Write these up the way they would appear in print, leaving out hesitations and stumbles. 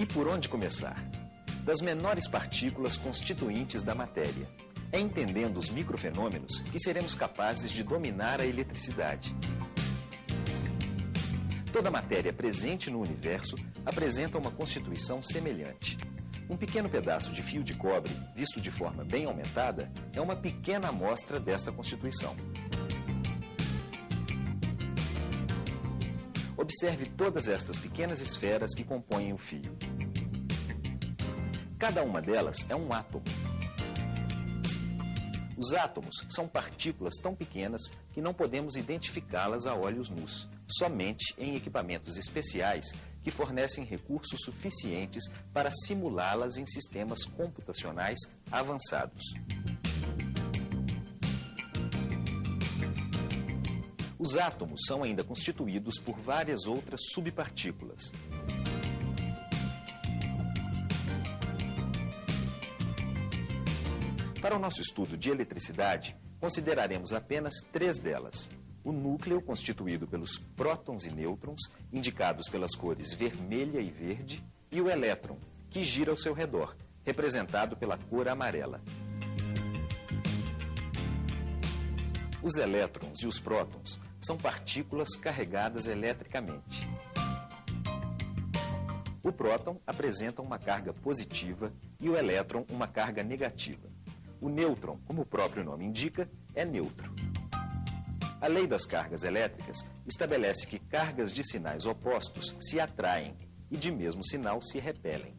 E por onde começar? Das menores partículas constituintes da matéria. É entendendo os microfenômenos que seremos capazes de dominar a eletricidade. Toda matéria presente no universo apresenta uma constituição semelhante. Um pequeno pedaço de fio de cobre, visto de forma bem aumentada, é uma pequena amostra desta constituição. Observe todas estas pequenas esferas que compõem o fio. Cada uma delas é um átomo. Os átomos são partículas tão pequenas que não podemos identificá-las a olhos nus, somente em equipamentos especiais que fornecem recursos suficientes para simulá-las em sistemas computacionais avançados. Os átomos são ainda constituídos por várias outras subpartículas. Para o nosso estudo de eletricidade, consideraremos apenas 3 delas. O núcleo, constituído pelos prótons e nêutrons, indicados pelas cores vermelha e verde, e o elétron, que gira ao seu redor, representado pela cor amarela. Os elétrons e os prótons são partículas carregadas eletricamente. O próton apresenta uma carga positiva e o elétron uma carga negativa. O nêutron, como o próprio nome indica, é neutro. A lei das cargas elétricas estabelece que cargas de sinais opostos se atraem e de mesmo sinal se repelem.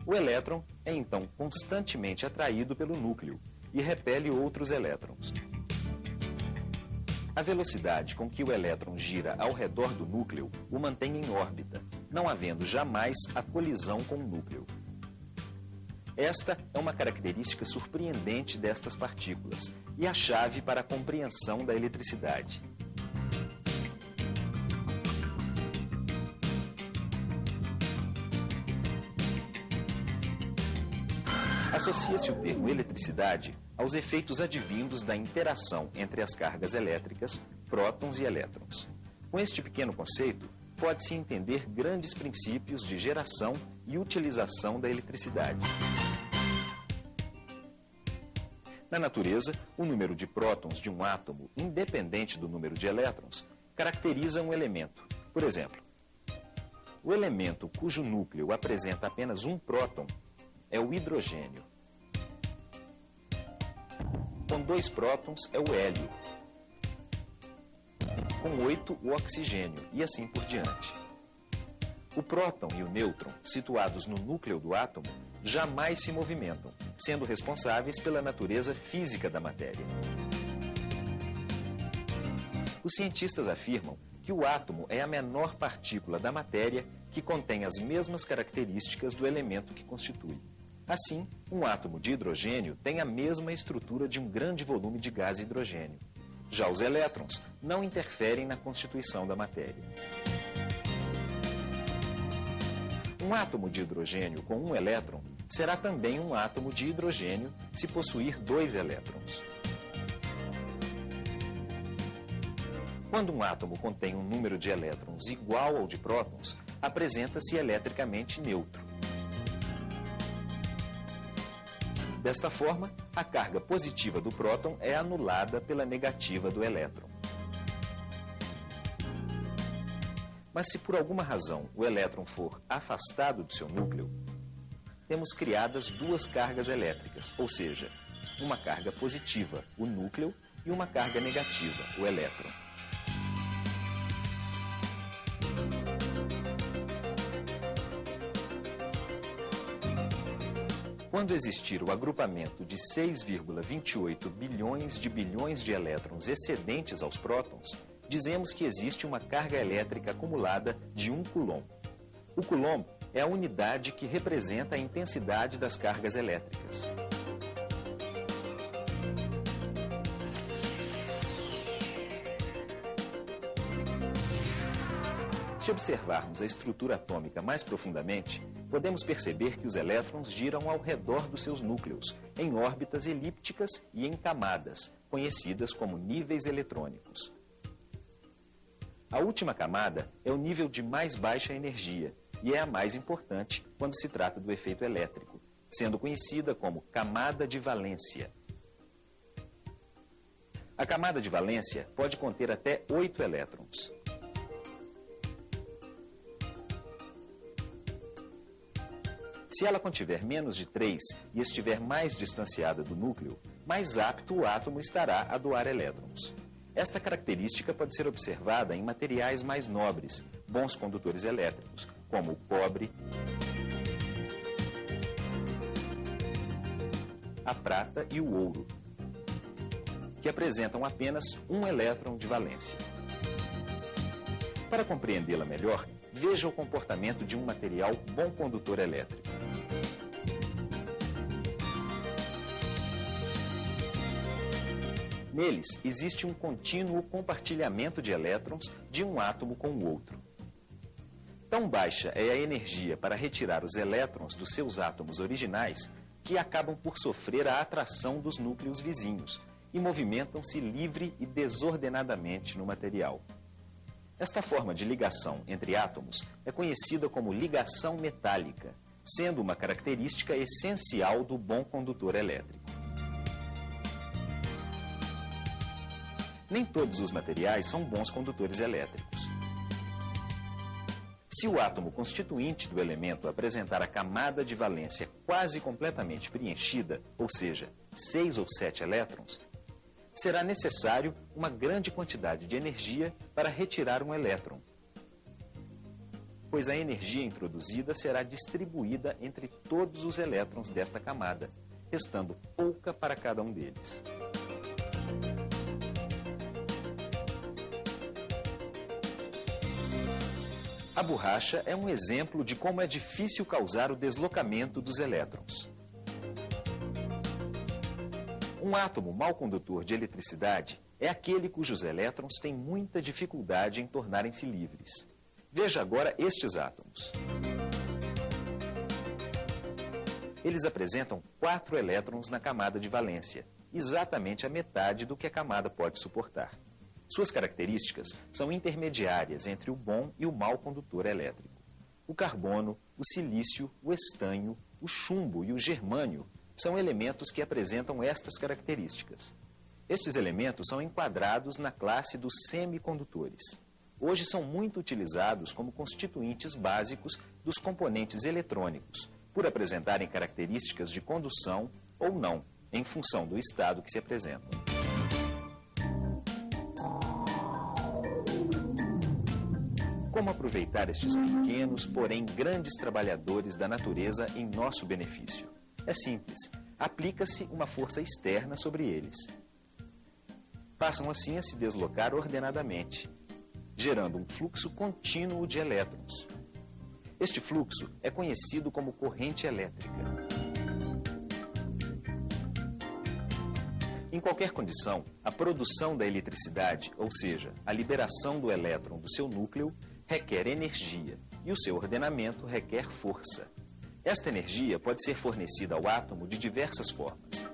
O elétron é então constantemente atraído pelo núcleo e repele outros elétrons. A velocidade com que o elétron gira ao redor do núcleo o mantém em órbita, não havendo jamais a colisão com o núcleo. Esta é uma característica surpreendente destas partículas e a chave para a compreensão da eletricidade. Associa-se o termo eletricidade aos efeitos advindos da interação entre as cargas elétricas, prótons e elétrons. Com este pequeno conceito, pode-se entender grandes princípios de geração e utilização da eletricidade. Na natureza, o número de prótons de um átomo, independente do número de elétrons, caracteriza um elemento. Por exemplo, o elemento cujo núcleo apresenta apenas um próton é o hidrogênio. Com 2 prótons é o hélio. Com 8, o oxigênio, e assim por diante. O próton e o nêutron, situados no núcleo do átomo, jamais se movimentam, sendo responsáveis pela natureza física da matéria. Os cientistas afirmam que o átomo é a menor partícula da matéria que contém as mesmas características do elemento que constitui. Assim, um átomo de hidrogênio tem a mesma estrutura de um grande volume de gás hidrogênio. Já os elétrons não interferem na constituição da matéria. Um átomo de hidrogênio com um elétron será também um átomo de hidrogênio se possuir 2 elétrons. Quando um átomo contém um número de elétrons igual ao de prótons, apresenta-se eletricamente neutro. Desta forma, a carga positiva do próton é anulada pela negativa do elétron. Mas se por alguma razão o elétron for afastado do seu núcleo, temos criadas 2 cargas elétricas, ou seja, uma carga positiva, o núcleo, e uma carga negativa, o elétron. Quando existir o agrupamento de 6,28 bilhões de elétrons excedentes aos prótons, dizemos que existe uma carga elétrica acumulada de 1 coulomb. O coulomb é a unidade que representa a intensidade das cargas elétricas. Se observarmos a estrutura atômica mais profundamente, podemos perceber que os elétrons giram ao redor dos seus núcleos, em órbitas elípticas e em camadas, conhecidas como níveis eletrônicos. A última camada é o nível de mais baixa energia e é a mais importante quando se trata do efeito elétrico, sendo conhecida como camada de valência. A camada de valência pode conter até 8 elétrons. Se ela contiver menos de 3 e estiver mais distanciada do núcleo, mais apto o átomo estará a doar elétrons. Esta característica pode ser observada em materiais mais nobres, bons condutores elétricos, como o cobre, a prata e o ouro, que apresentam apenas um elétron de valência. Para compreendê-la melhor, veja o comportamento de um material bom condutor elétrico. Neles, existe um contínuo compartilhamento de elétrons de um átomo com o outro. Tão baixa é a energia para retirar os elétrons dos seus átomos originais que acabam por sofrer a atração dos núcleos vizinhos e movimentam-se livre e desordenadamente no material. Esta forma de ligação entre átomos é conhecida como ligação metálica, sendo uma característica essencial do bom condutor elétrico. Nem todos os materiais são bons condutores elétricos. Se o átomo constituinte do elemento apresentar a camada de valência quase completamente preenchida, ou seja, 6 ou 7 elétrons, será necessário uma grande quantidade de energia para retirar um elétron, pois a energia introduzida será distribuída entre todos os elétrons desta camada, restando pouca para cada um deles. A borracha é um exemplo de como é difícil causar o deslocamento dos elétrons. Um átomo mau condutor de eletricidade é aquele cujos elétrons têm muita dificuldade em tornarem-se livres. Veja agora estes átomos. Eles apresentam 4 elétrons na camada de valência, exatamente a metade do que a camada pode suportar. Suas características são intermediárias entre o bom e o mau condutor elétrico. O carbono, o silício, o estanho, o chumbo e o germânio são elementos que apresentam estas características. Estes elementos são enquadrados na classe dos semicondutores. Hoje são muito utilizados como constituintes básicos dos componentes eletrônicos, por apresentarem características de condução ou não, em função do estado que se apresentam. Como aproveitar estes pequenos, porém grandes trabalhadores da natureza em nosso benefício? É simples. Aplica-se uma força externa sobre eles. Passam assim a se deslocar ordenadamente, gerando um fluxo contínuo de elétrons. Este fluxo é conhecido como corrente elétrica. Em qualquer condição, a produção da eletricidade, ou seja, a liberação do elétron do seu núcleo, requer energia e o seu ordenamento requer força. Esta energia pode ser fornecida ao átomo de diversas formas.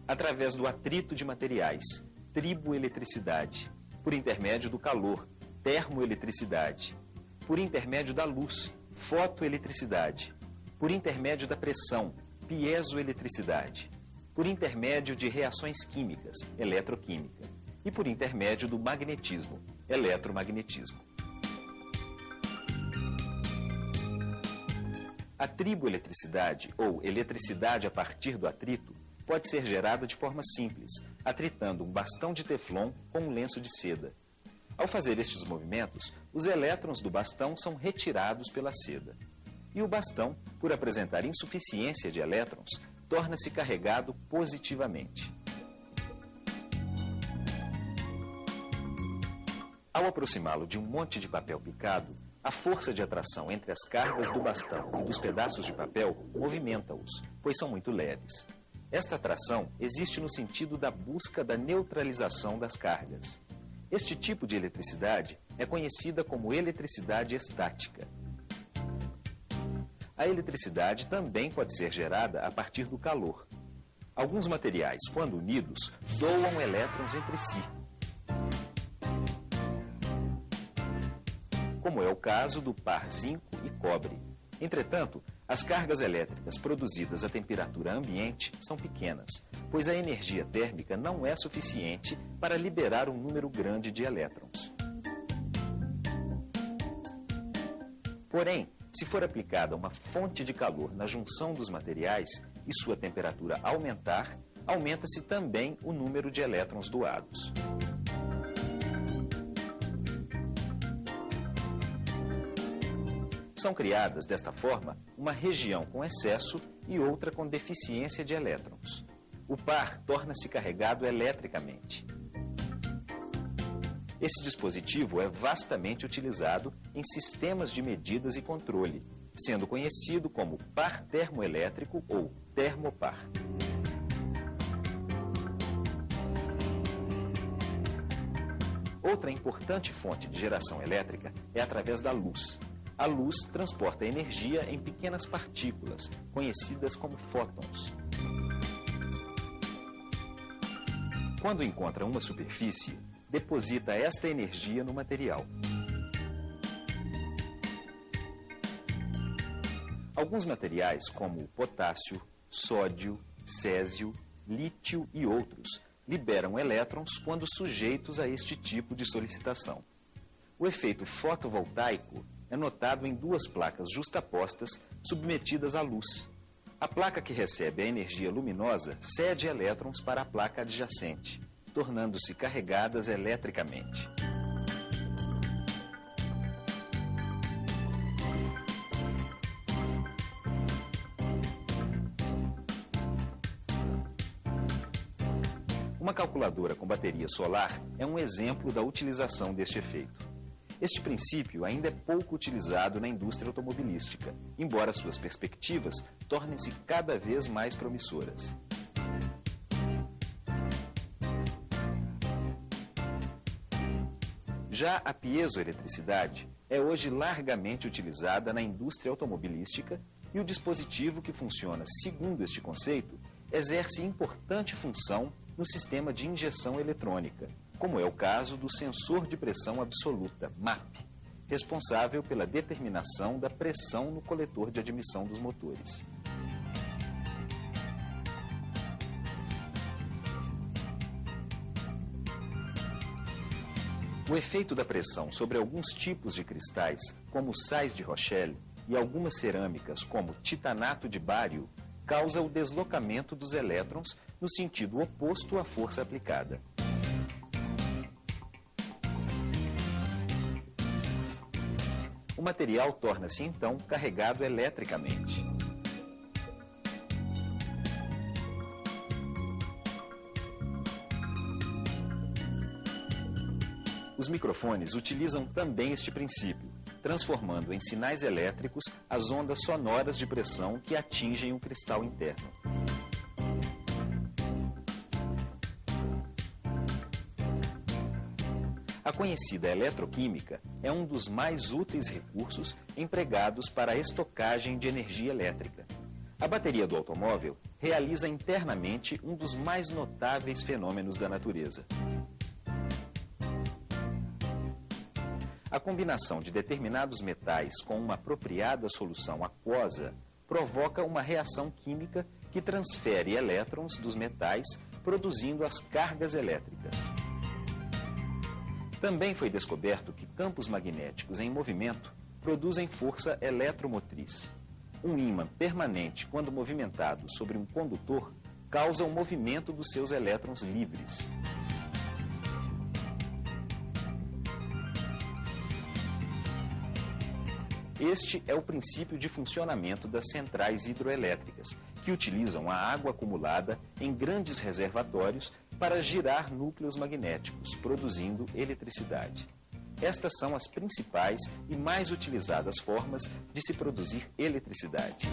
Através do atrito de materiais, triboeletricidade, por intermédio do calor, termoeletricidade, por intermédio da luz, fotoeletricidade, por intermédio da pressão, piezoeletricidade, por intermédio de reações químicas, eletroquímica, e por intermédio do magnetismo, eletromagnetismo. A triboeletricidade, ou eletricidade a partir do atrito, pode ser gerada de forma simples, atritando um bastão de teflon com um lenço de seda. Ao fazer estes movimentos, os elétrons do bastão são retirados pela seda. E o bastão, por apresentar insuficiência de elétrons, torna-se carregado positivamente. Ao aproximá-lo de um monte de papel picado, a força de atração entre as cargas do bastão e dos pedaços de papel movimenta-os, pois são muito leves. Esta atração existe no sentido da busca da neutralização das cargas. Este tipo de eletricidade é conhecida como eletricidade estática. A eletricidade também pode ser gerada a partir do calor. Alguns materiais, quando unidos, doam elétrons entre si. como é o caso do par zinco e cobre. Entretanto, as cargas elétricas produzidas a temperatura ambiente são pequenas, pois a energia térmica não é suficiente para liberar um número grande de elétrons. Porém, se for aplicada uma fonte de calor na junção dos materiais e sua temperatura aumentar, aumenta-se também o número de elétrons doados. São criadas, desta forma, uma região com excesso e outra com deficiência de elétrons. O par torna-se carregado eletricamente. Esse dispositivo é vastamente utilizado em sistemas de medidas e controle, sendo conhecido como par termoelétrico ou termopar. Outra importante fonte de geração elétrica é através da luz. A luz transporta energia em pequenas partículas, conhecidas como fótons. Quando encontra uma superfície, deposita esta energia no material. Alguns materiais, como potássio, sódio, césio, lítio e outros, liberam elétrons quando sujeitos a este tipo de solicitação. O efeito fotovoltaico é notado em duas placas justapostas submetidas à luz. A placa que recebe a energia luminosa cede elétrons para a placa adjacente, tornando-se carregadas eletricamente. Uma calculadora com bateria solar é um exemplo da utilização deste efeito. Este princípio ainda é pouco utilizado na indústria automobilística, embora suas perspectivas tornem-se cada vez mais promissoras. Já a piezoeletricidade é hoje largamente utilizada na indústria automobilística e o dispositivo que funciona segundo este conceito exerce importante função no sistema de injeção eletrônica, como é o caso do sensor de pressão absoluta, MAP, responsável pela determinação da pressão no coletor de admissão dos motores. O efeito da pressão sobre alguns tipos de cristais, como sais de Rochelle, e algumas cerâmicas, como titanato de bário, causa o deslocamento dos elétrons no sentido oposto à força aplicada. O material torna-se então carregado eletricamente. Os microfones utilizam também este princípio, transformando em sinais elétricos as ondas sonoras de pressão que atingem o cristal interno. A conhecida eletroquímica é um dos mais úteis recursos empregados para a estocagem de energia elétrica. A bateria do automóvel realiza internamente um dos mais notáveis fenômenos da natureza. A combinação de determinados metais com uma apropriada solução aquosa provoca uma reação química que transfere elétrons dos metais, produzindo as cargas elétricas. Também foi descoberto que campos magnéticos em movimento produzem força eletromotriz. Um ímã permanente, quando movimentado sobre um condutor, causa o movimento dos seus elétrons livres. Este é o princípio de funcionamento das centrais hidroelétricas, que utilizam a água acumulada em grandes reservatórios para girar núcleos magnéticos, produzindo eletricidade. Estas são as principais e mais utilizadas formas de se produzir eletricidade.